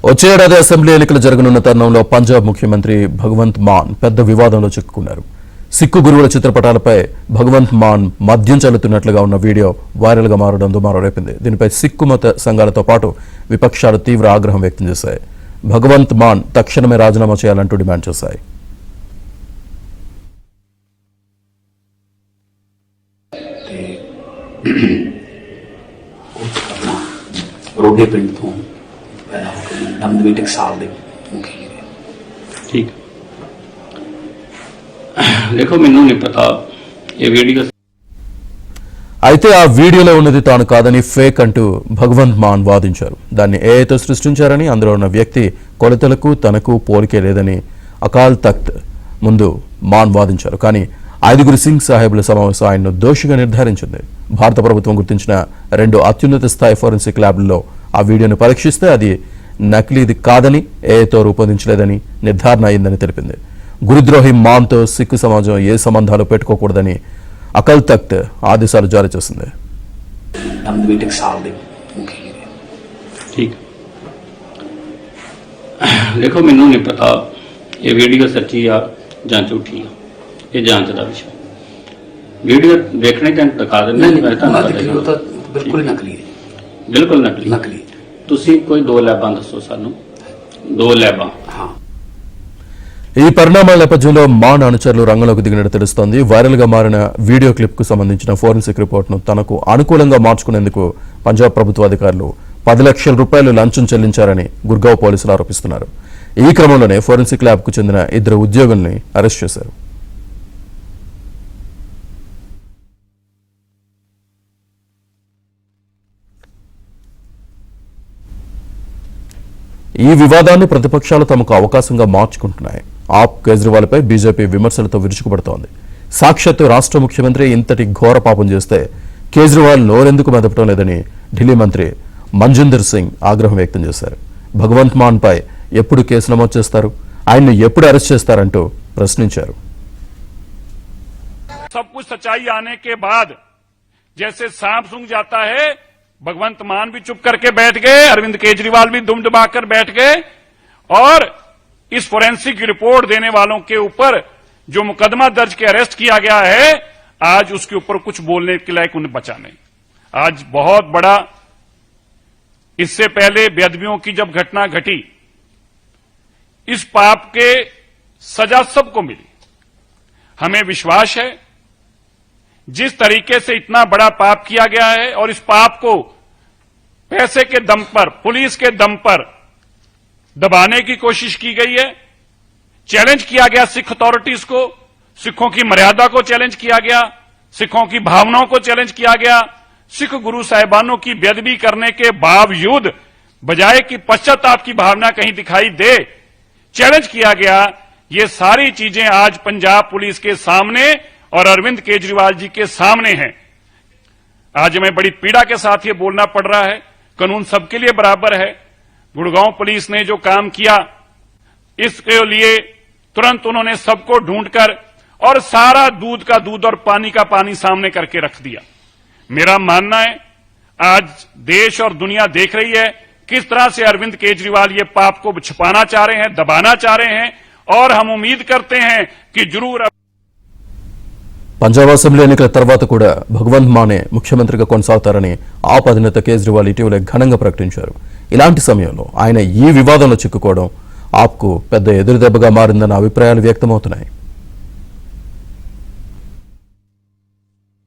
వచ్చే ఏడాది అసెంబ్లీ ఎన్నికలు జరగనున్న తరుణంలో పంజాబ్ ముఖ్యమంత్రి భగవంత్ మాన్ పెద్ద వివాదంలో చిక్కుకున్నారు. సిక్కు గురువుల చిత్రపటాలపై భగవంత్ మాన్ మద్యం చల్లుతున్నట్లుగా ఉన్న వీడియో వైరల్ గా మారడం దుమారం రేపింది. దీనిపై సిక్కు మత సంఘాలతో పాటు విపక్షాలు తీవ్ర ఆగ్రహం వ్యక్తం చేశాయి. భగవంత్ మాన్ తక్షణమే రాజీనామా చేయాలంటూ డిమాండ్ చేశాయి. रोडे पिंड तो दमदमी टकसाल दे ठीक देखो मैनू नहीं पता ये वीडियो అయితే ఆ వీడియోలో ఉన్నది తాను కాదని ఫేక్ అంటూ భగవంత్ మాన్ వాదించారు. దాన్ని ఏఐతో సృష్టించారని, అందులో ఉన్న వ్యక్తి కొలతలకు తనకు పోలికే లేదని అకాల్ తఖ్త్ ముందు మాన్ వాదించారు. కానీ ఐదుగురు సింగ్ సాహెబ్ల సమావేశం ఆయన్ను దోషిగా నిర్ధారించింది. భారత ప్రభుత్వం గుర్తించిన 2 అత్యున్నత స్థాయి ఫోరెన్సిక్ ల్యాబ్లలో ఆ వీడియోను పరీక్షిస్తే అది నకిలీది కాదని, ఏఐతో రూపొందించలేదని నిర్ధారణ అయిందని తెలిపింది. గురుద్రోహి మాన్తో సిక్కు సమాజం ఏ సంబంధాలు పెట్టుకోకూడదని అకల్ తఖ్త్ ఆదేశాలు జారీ చేసింది. देखो मैनू नहीं पता ये वीडियो सच्ची या जां झूठी है, ये जांच का विषय। वीडियो देखने का दिखा देना बिल्कुल नकली है, बिल्कुल नकली नकली तुसी कोई 2 लैबां दसो सानू 2 लैबां। हाँ ఈ పరిణామాల నేపథ్యంలో మాన్ అనుచరులు రంగంలోకి దిగినట్టు తెలుస్తోంది. వైరల్ గా మారిన వీడియో క్లిప్ కు సంబంధించిన ఫోరెన్సిక్ రిపోర్ట్ను తనకు అనుకూలంగా మార్చుకునేందుకు పంజాబ్ ప్రభుత్వ అధికారులు 10 లక్షల రూపాయలు లంచం చెల్లించారని గుర్గావ్ పోలీసులు ఆరోపిస్తున్నారు. ఈ క్రమంలోనే ఫోరెన్సిక్ ల్యాబ్ కు చెందిన 2 ఉద్యోగుల్ని అరెస్ట్ చేశారు. ఈ వివాదాన్ని ప్రతిపక్షాలు తమకు అవకాశంగా మార్చుకుంటున్నాయి. ఆప్ కేజ్రీవాల్పై బీజేపీ విమర్శలతో విరుచుకుపడుతోంది. సాక్షాత్తు రాష్ట్ర ముఖ్యమంత్రి ఇంతటి ఘోర పాపం చేస్తే కేజ్రీవాల్ నోరెందుకు మెదపడం లేదని ఢిల్లీ మంత్రి మంజిందర్ సింగ్ ఆగ్రహం వ్యక్తం చేశారు. భగవంత్ మాన్ పై ఎప్పుడు కేసు నమోదు చేస్తారు, ఆయన్ను ఎప్పుడు అరెస్ట్ చేస్తారంటూ ప్రశ్నించారు. सब कुछ सच्चाई आने के बाद जैसे सांप सूंघ जाता है, भगवंत मान भी चुप करके बैठ गए, अरविंद केजरीवाल भी दुम दबाकर बैठ गए और इस फोरेंसिक रिपोर्ट देने वालों के ऊपर जो मुकदमा दर्ज के अरेस्ट किया गया है, आज उसके ऊपर कुछ बोलने के लायक उन्हें बचा नहीं। आज बहुत बड़ा, इससे पहले बेअदबियों की जब घटना घटी, इस पाप के सजा सबको मिली। हमें विश्वास है जिस तरीके से इतना बड़ा पाप किया गया है और इस पाप को पैसे के दम पर, पुलिस के दम पर दबाने की कोशिश की गई है, चैलेंज किया गया सिख अथॉरिटीज को, सिखों की मर्यादा को चैलेंज किया गया, सिखों की भावनाओं को चैलेंज किया गया, सिख गुरु साहिबानों की बेअदबी करने के बावजूद बजाय कि पश्चाताप की भावना कहीं दिखाई दे, चैलेंज किया गया। ये सारी चीजें आज पंजाब पुलिस के सामने और अरविंद केजरीवाल जी के सामने हैं। आज हमें बड़ी पीड़ा के साथ ये बोलना पड़ रहा है, कानून सबके लिए बराबर है। गुड़गांव पुलिस ने जो काम किया, इसके लिए तुरंत उन्होंने सबको ढूंढकर और सारा दूध का दूध और पानी का पानी सामने करके रख दिया। मेरा मानना है आज देश और दुनिया देख रही है किस तरह से अरविंद केजरीवाल ये पाप को छिपाना चाह रहे हैं, दबाना चाह रहे हैं और हम उम्मीद करते हैं कि जरूर పంజాబ్ అసెంబ్లీ ఎన్నికల తర్వాత కూడా భగవంత్ మానే ముఖ్యమంత్రిగా కొనసాగుతారని ఆప్ అధినేత కేజ్రీవాల్ ఇటీవలే ఘనంగా ప్రకటించారు. ఇలాంటి సమయంలో ఆయన ఈ వివాదంలో చిక్కుకోవడం ఆప్కు పెద్ద ఎదురుదెబ్బగా మారిందన్న అభిప్రాయాలు వ్యక్తమవుతున్నాయి.